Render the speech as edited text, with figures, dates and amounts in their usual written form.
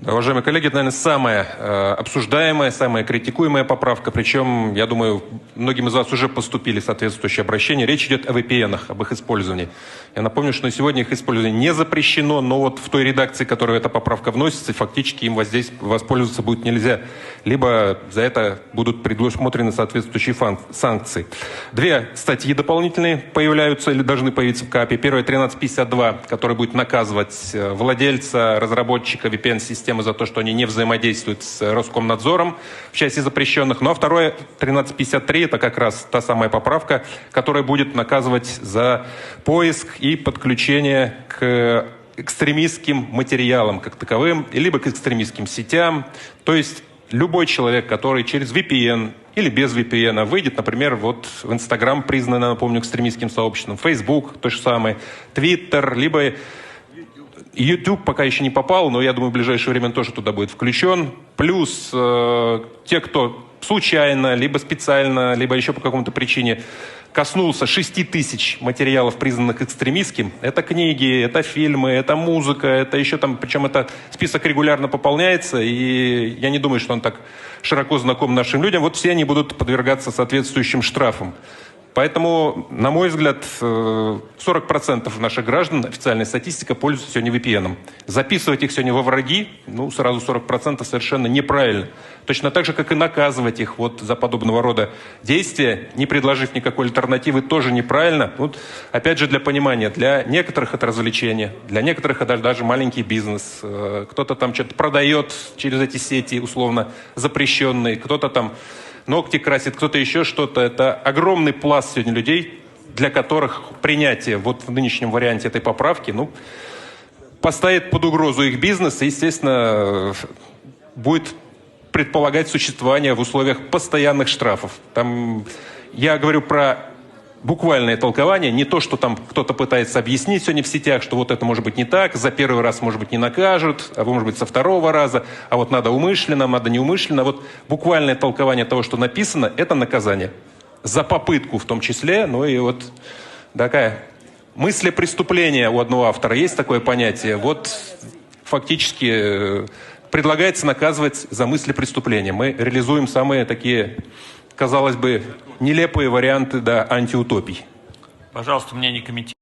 Да, уважаемые коллеги, это, наверное, самая обсуждаемая, самая критикуемая поправка. Причем, я думаю, многим из вас уже поступили соответствующие обращения. Речь идет о VPN-ах, об их использовании. Я напомню, что на сегодня их использование не запрещено, но вот в той редакции, в которой эта поправка вносится, фактически им воспользоваться будет нельзя. Либо за это будут предусмотрены соответствующие санкции. Две статьи дополнительные появляются или должны появиться в КАПе. Первая 1352, который будет наказывать владельца, разработчика VPN-системы за то, что они не взаимодействуют с Роскомнадзором в части запрещенных. Ну а второе, 1353, это как раз та самая поправка, которая будет наказывать за поиск и подключение к экстремистским материалам как таковым, либо к экстремистским сетям. То есть любой человек, который через VPN или без VPN выйдет, например, вот в Instagram, признанный, напомню, экстремистским сообществом, Facebook, то же самое, Twitter, либо YouTube пока еще не попал, но я думаю, в ближайшее время он тоже туда будет включен. Плюс те, кто случайно, либо специально, либо еще по какому-то причине коснулся 6000 материалов, признанных экстремистским. Это книги, это фильмы, это музыка, это еще там, причем это список регулярно пополняется, и я не думаю, что он так широко знаком нашим людям. Вот все они будут подвергаться соответствующим штрафам. Поэтому, на мой взгляд, 40% наших граждан, официальная статистика, пользуются сегодня VPN. Записывать их сегодня во враги, ну, сразу 40% совершенно неправильно. Точно так же, как и наказывать их вот за подобного рода действия, не предложив никакой альтернативы, тоже неправильно. Вот, опять же, для понимания, для некоторых это развлечение, для некоторых это даже маленький бизнес. Кто-то там что-то продает через эти сети, условно запрещенные, кто-то там ногти красит, кто-то еще что-то. Это огромный пласт сегодня людей, для которых принятие вот в нынешнем варианте этой поправки, ну, поставит под угрозу их бизнес и, естественно, будет предполагать существование в условиях постоянных штрафов. Там я говорю про буквальное толкование, не то, что там кто-то пытается объяснить сегодня в сетях, что вот это может быть не так, за первый раз, может быть, не накажут, а может быть, со второго раза, а вот надо умышленно, надо неумышленно. Вот буквальное толкование того, что написано, это наказание. За попытку в том числе, ну и вот такая мысль преступления у одного автора, есть такое понятие, вот фактически предлагается наказывать за мысли преступления. Мы реализуем самые такие, казалось бы, нелепые варианты до антиутопий. Пожалуйста, мнение комитета.